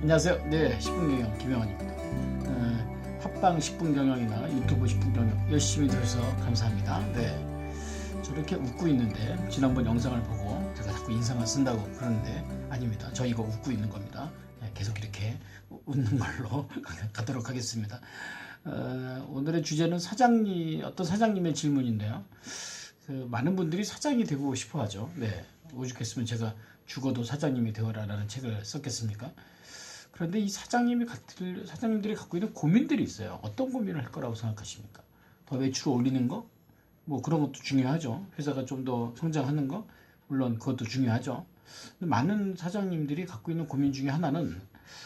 안녕하세요. 네, 10분 경영 김영환입니다. 팟빵 10분 경영이나 유튜브 10분 경영 열심히 들어서 감사합니다. 네, 저렇게 웃고 있는데 지난번 영상을 보고 제가 자꾸 인상을 쓴다고 그러는데 아닙니다. 저 이거 웃고 있는 겁니다. 네, 계속 이렇게 웃는 걸로 가도록 하겠습니다. 오늘의 주제는 어떤 사장님의 질문인데요. 많은 분들이 사장이 되고 싶어 하죠. 네, 오죽했으면 제가 죽어도 사장님이 되어라라는 책을 썼겠습니까? 그런데 이 사장님들이 갖고 있는 고민들이 있어요. 어떤 고민을 할 거라고 생각하십니까? 더 매출을 올리는 거? 뭐 그런 것도 중요하죠. 회사가 좀 더 성장하는 거? 물론 그것도 중요하죠. 많은 사장님들이 갖고 있는 고민 중에 하나는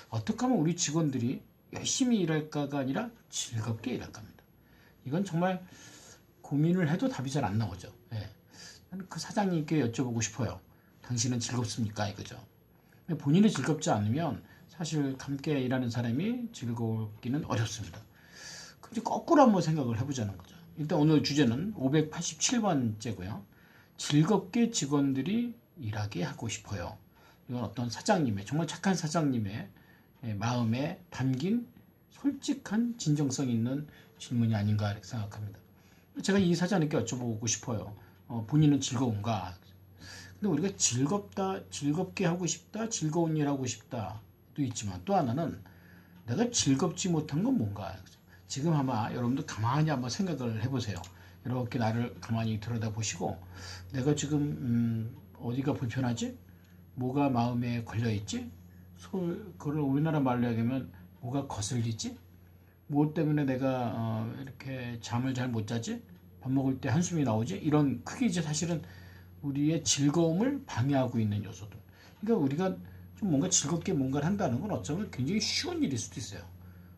어떻게 하면 우리 직원들이 열심히 일할까가 아니라 즐겁게 일할까입니다. 이건 정말 고민을 해도 답이 잘 안 나오죠. 네. 그 사장님께 여쭤보고 싶어요. 당신은 즐겁습니까? 이거죠. 본인이 즐겁지 않으면 사실 함께 일하는 사람이 즐겁기는 어렵습니다. 근데 거꾸로 한번 생각을 해보자는 거죠. 일단 오늘 주제는 587번째고요. 즐겁게 직원들이 일하게 하고 싶어요. 이건 어떤 사장님의, 정말 착한 사장님의 마음에 담긴 솔직한 진정성 있는 질문이 아닌가 이렇게 생각합니다. 제가 이 사장님께 여쭤보고 싶어요. 본인은 즐거운가? 근데 우리가 즐겁게 하고 싶다, 즐거운 일 하고 싶다 도 있지만 또 하나는 내가 즐겁지 못한 건 뭔가. 지금 아마 여러분도 가만히 한번 생각을 해보세요. 이렇게 나를 가만히 들여다보시고 내가 지금 어디가 불편하지? 뭐가 마음에 걸려있지? 그걸 우리나라 말로 얘기하면 뭐가 거슬리지? 뭐 때문에 내가 이렇게 잠을 잘 못 자지? 밥 먹을 때 한숨이 나오지? 이런 그게 이제 사실은 우리의 즐거움을 방해하고 있는 요소들. 그러니까 우리가 좀 뭔가 즐겁게 뭔가를 한다는 건 어쩌면 굉장히 쉬운 일일 수도 있어요.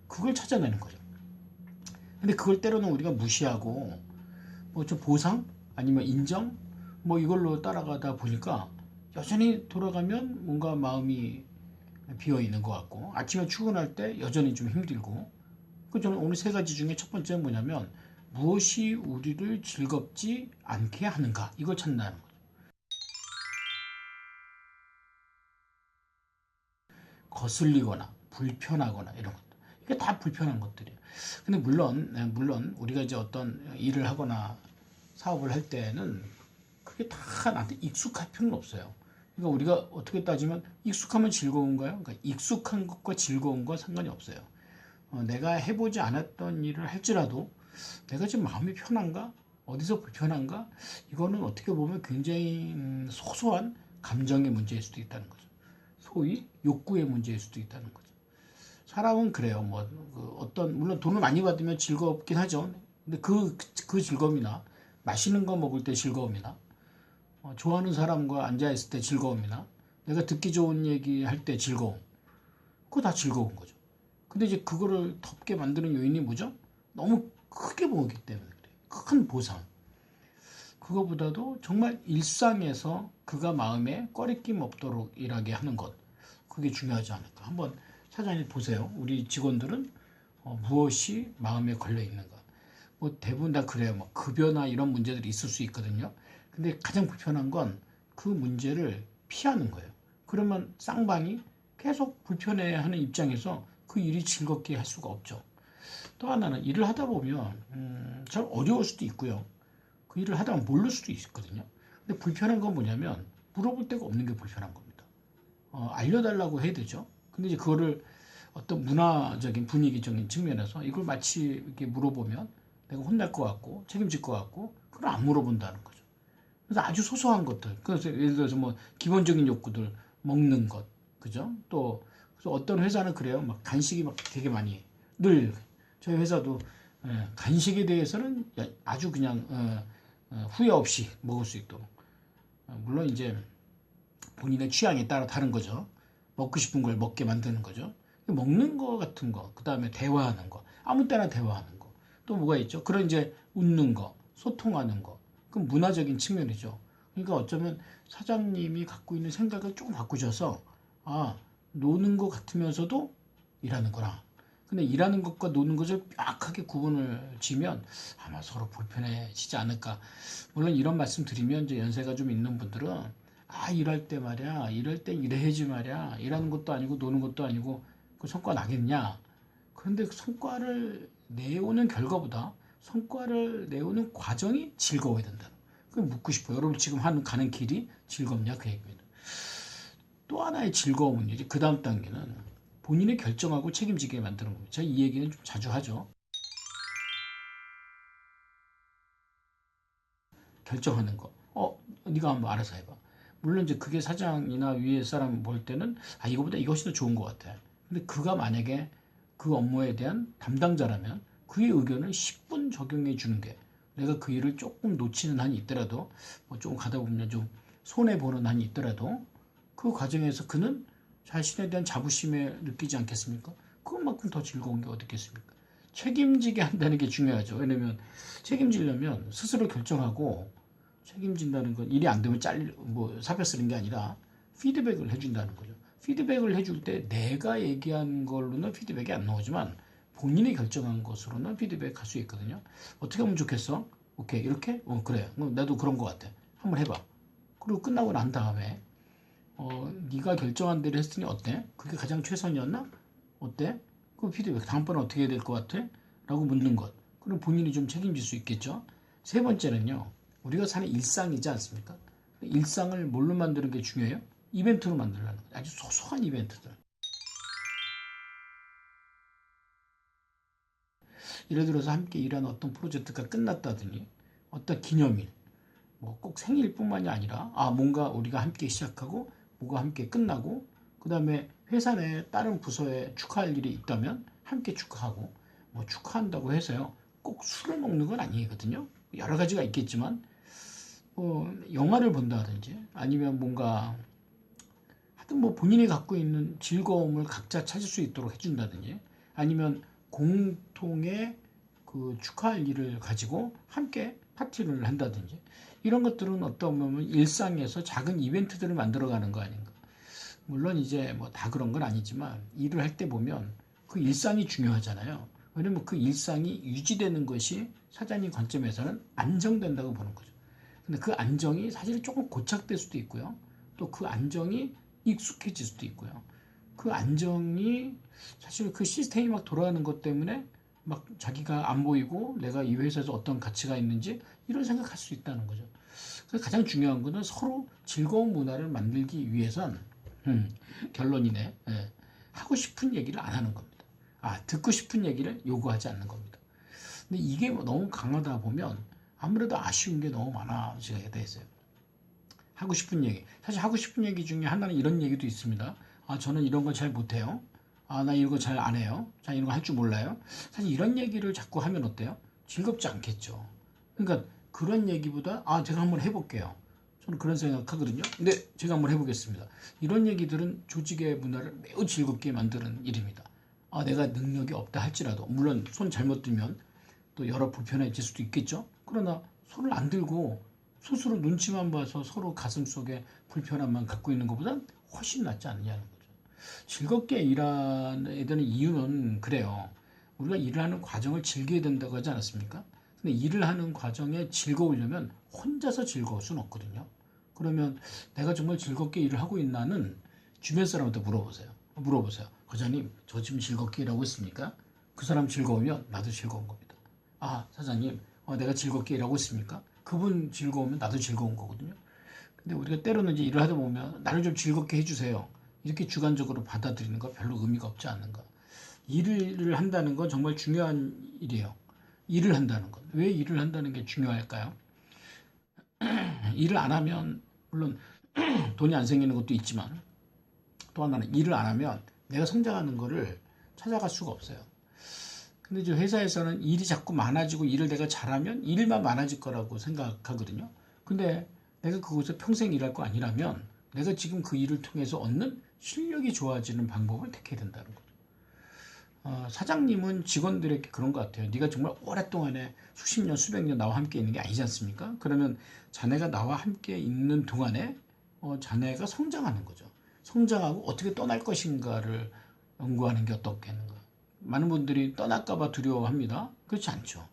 그걸 찾아내는 거죠. 근데 그걸 때로는 우리가 무시하고 뭐 좀 보상 아니면 인정 뭐 이걸로 따라가다 보니까 여전히 돌아가면 뭔가 마음이 비어 있는 것 같고 아침에 출근할 때 여전히 좀 힘들고. 저는 오늘 세 가지 중에 첫 번째는 뭐냐면 무엇이 우리를 즐겁지 않게 하는가 이걸 찾는다는 거죠. 거슬리거나 불편하거나 이런 것들. 이게 다 불편한 것들이에요. 근데 물론 우리가 이제 어떤 일을 하거나 사업을 할 때는 그게 다 나한테 익숙할 필요는 없어요. 그러니까 우리가 어떻게 따지면 익숙하면 즐거운가요? 그러니까 익숙한 것과 즐거운 건 상관이 없어요. 내가 해보지 않았던 일을 할지라도 내가 지금 마음이 편한가? 어디서 불편한가? 이거는 어떻게 보면 굉장히 소소한 감정의 문제일 수도 있다는 거죠. 소위 욕구의 문제일 수도 있다는 거죠. 사람은 그래요. 물론 돈을 많이 받으면 즐겁긴 하죠. 근데 그 즐거움이나 맛있는 거 먹을 때 즐거움이나 좋아하는 사람과 앉아있을 때 즐거움이나 내가 듣기 좋은 얘기 할 때 즐거움. 그거 다 즐거운 거죠. 근데 이제 그거를 덮게 만드는 요인이 뭐죠? 너무 크게 보기 때문에 그래요. 큰 보상. 그거보다도 정말 일상에서 그가 마음에 꺼리낌 없도록 일하게 하는 것. 그게 중요하지 않을까. 한번 사장님 보세요. 우리 직원들은 무엇이 마음에 걸려 있는가. 뭐 대부분 다 그래요. 뭐 급여나 이런 문제들이 있을 수 있거든요. 근데 가장 불편한 건 그 문제를 피하는 거예요. 그러면 쌍방이 계속 불편해하는 입장에서 그 일이 즐겁게 할 수가 없죠. 또 하나는 일을 하다 보면 참 어려울 수도 있고요. 그 일을 하다가 모를 수도 있거든요. 근데 불편한 건 뭐냐면 물어볼 데가 없는 게 불편한 겁니다. 알려달라고 해야 되죠. 근데 이제 그거를 어떤 문화적인 분위기적인 측면에서 이걸 마치 이렇게 물어보면 내가 혼날 것 같고 책임질 것 같고 그걸 안 물어본다는 거죠. 그래서 아주 소소한 것들. 그래서 예를 들어서 뭐 기본적인 욕구들 먹는 것, 그죠? 또 그래서 어떤 회사는 그래요. 막 간식이 막 되게 많이 늘 저희 회사도 간식에 대해서는 아주 그냥 후회 없이 먹을 수 있도록. 물론 이제 본인의 취향에 따라 다른 거죠. 먹고 싶은 걸 먹게 만드는 거죠. 먹는 거 같은 거, 그 다음에 대화하는 거, 아무 때나 대화하는 거. 또 뭐가 있죠? 그런 이제 웃는 거, 소통하는 거. 그건 문화적인 측면이죠. 그러니까 어쩌면 사장님이 갖고 있는 생각을 조금 바꾸셔서 노는 것 같으면서도 일하는구나. 근데 일하는 것과 노는 것을 명확하게 구분을 지면 아마 서로 불편해지지 않을까. 물론 이런 말씀 드리면 이제 연세가 좀 있는 분들은 일할 때 말이야, 이럴 때 일해야지 말이야, 일하는 것도 아니고 노는 것도 아니고 그 성과 나겠냐? 그런데 그 성과를 내오는 결과보다 성과를 내오는 과정이 즐거워야 된다. 그걸 묻고 싶어요. 여러분 지금 가는 길이 즐겁냐? 그 얘기입니다. 또 하나의 즐거움은 이제 그 다음 단계는 본인이 결정하고 책임지게 만드는 겁니다. 제가 이 얘기는 좀 자주 하죠. 결정하는 거. 네가 한번 알아서 해봐. 물론 이제 그게 사장이나 위에 사람 볼 때는 이거보다 이것이 더 좋은 것 같아. 근데 그가 만약에 그 업무에 대한 담당자라면 그의 의견을 10분 적용해 주는 게 내가 그 일을 조금 놓치는 한이 있더라도 조금 가다 보면 좀 손해 보는 한이 있더라도 그 과정에서 그는 자신에 대한 자부심에 느끼지 않겠습니까? 그것만큼 더 즐거운 게 어디 있겠습니까? 책임지게 한다는 게 중요하죠. 왜냐면 책임지려면 스스로 결정하고 책임진다는 건 일이 안 되면 사표 쓰는 게 아니라 피드백을 해준다는 거죠. 피드백을 해줄 때 내가 얘기한 걸로는 피드백이 안 나오지만 본인이 결정한 것으로는 피드백 할 수 있거든요. 어떻게 하면 좋겠어? 오케이 이렇게? 그래. 나도 그런 것 같아. 한번 해봐. 그리고 끝나고 난 다음에 네가 결정한 대로 했으니 어때? 그게 가장 최선이었나? 어때? 그 피드백 다음번에 어떻게 해야 될 것 같아? 라고 묻는 것. 그럼 본인이 좀 책임질 수 있겠죠. 세 번째는요. 우리가 사는 일상이지 않습니까? 일상을 뭘로 만드는 게 중요해요? 이벤트로 만들라는 거예요. 아주 소소한 이벤트들. 예를 들어서 함께 일하는 어떤 프로젝트가 끝났다더니 어떤 기념일, 꼭 생일뿐만이 아니라 뭔가 우리가 함께 시작하고 뭐가 함께 끝나고 그 다음에 회사 내 다른 부서에 축하할 일이 있다면 함께 축하하고 축하한다고 해서요. 꼭 술을 먹는 건 아니거든요. 여러 가지가 있겠지만 영화를 본다든지 아니면 뭔가 하여튼 본인이 갖고 있는 즐거움을 각자 찾을 수 있도록 해준다든지 아니면 공통의 그 축하할 일을 가지고 함께 파티를 한다든지 이런 것들은 어떤 보면 일상에서 작은 이벤트들을 만들어가는 거 아닌가. 물론 이제 다 그런 건 아니지만 일을 할 때 보면 그 일상이 중요하잖아요. 왜냐면 그 일상이 유지되는 것이 사장님 관점에서는 안정된다고 보는 거죠. 근데 그 안정이 사실 조금 고착될 수도 있고요. 또 그 안정이 익숙해질 수도 있고요. 그 안정이 사실 그 시스템이 막 돌아가는 것 때문에 막 자기가 안 보이고 내가 이 회사에서 어떤 가치가 있는지 이런 생각할 수 있다는 거죠. 그래서 가장 중요한 거는 서로 즐거운 문화를 만들기 위해선 결론이네. 하고 싶은 얘기를 안 하는 겁니다. 듣고 싶은 얘기를 요구하지 않는 겁니다. 근데 이게 너무 강하다 보면 아무래도 아쉬운 게 너무 많아지게 돼 있어요. 하고 싶은 얘기. 사실 하고 싶은 얘기 중에 하나는 이런 얘기도 있습니다. 저는 이런 걸 잘 못해요. 나 이런 거 잘 안 해요. 자, 이런 거 할 줄 몰라요. 사실 이런 얘기를 자꾸 하면 어때요? 즐겁지 않겠죠. 그러니까 그런 얘기보다 제가 한번 해볼게요. 저는 그런 생각하거든요. 근데 제가 한번 해보겠습니다. 이런 얘기들은 조직의 문화를 매우 즐겁게 만드는 일입니다. 내가 능력이 없다 할지라도 물론 손 잘못 들면 또 여러 불편해질 수도 있겠죠. 그러나 손을 안 들고 스스로 눈치만 봐서 서로 가슴속에 불편함만 갖고 있는 것보단 훨씬 낫지 않느냐는 거죠. 즐겁게 일해야 되는 이유는 그래요. 우리가 일을 하는 과정을 즐겨야 된다고 하지 않았습니까? 근데 일을 하는 과정에 즐거우려면 혼자서 즐거울 수는 없거든요. 그러면 내가 정말 즐겁게 일을 하고 있나는 주변 사람한테 물어보세요. 과장님, 저 지금 즐겁게 일하고 있습니까? 그 사람 즐거우면 나도 즐거운 겁니다. 사장님, 내가 즐겁게 일하고 있습니까? 그분 즐거우면 나도 즐거운 거거든요. 근데 우리가 때로는 이제 일을 하다 보면 나를 좀 즐겁게 해주세요. 이렇게 주관적으로 받아들이는 거 별로 의미가 없지 않는가. 일을 한다는 건 정말 중요한 일이에요. 일을 한다는 것. 왜 일을 한다는 게 중요할까요? 일을 안 하면 물론 돈이 안 생기는 것도 있지만 또 하나는 일을 안 하면 내가 성장하는 거를 찾아갈 수가 없어요. 근데 이제 회사에서는 일이 자꾸 많아지고 일을 내가 잘하면 일만 많아질 거라고 생각하거든요. 근데 내가 그곳에 평생 일할 거 아니라면 내가 지금 그 일을 통해서 얻는 실력이 좋아지는 방법을 택해야 된다는 거죠. 사장님은 직원들에게 그런 것 같아요. 네가 정말 오랫동안에 수십 년, 수백 년 나와 함께 있는 게 아니지 않습니까? 그러면 자네가 나와 함께 있는 동안에 자네가 성장하는 거죠. 성장하고 어떻게 떠날 것인가를 연구하는 게 어떻겠는가. 많은 분들이 떠날까봐 두려워합니다. 그렇지 않죠.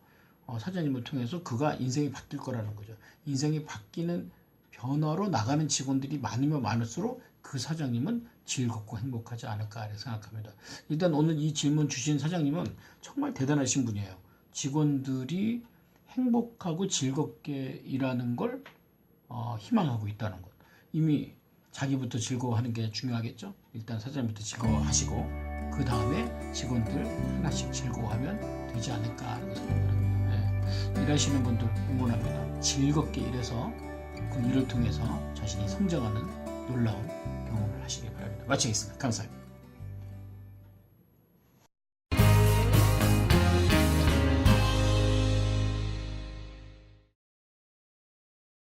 사장님을 통해서 그가 인생이 바뀔 거라는 거죠. 인생이 바뀌는 변화로 나가는 직원들이 많으면 많을수록 그 사장님은 즐겁고 행복하지 않을까 생각합니다. 일단 오늘 이 질문 주신 사장님은 정말 대단하신 분이에요. 직원들이 행복하고 즐겁게 일하는 걸 희망하고 있다는 것. 이미 자기부터 즐거워하는 게 중요하겠죠. 일단 사장님부터 즐거워하시고 그 다음에 직원들 하나씩 즐거워하면 되지 않을까 하는 생각을 합니다. 일하시는 분들 응원합니다. 즐겁게 일해서 그 일을 통해서 자신이 성장하는 놀라운 경험을 하시기 바랍니다. 마치겠습니다. 감사합니다.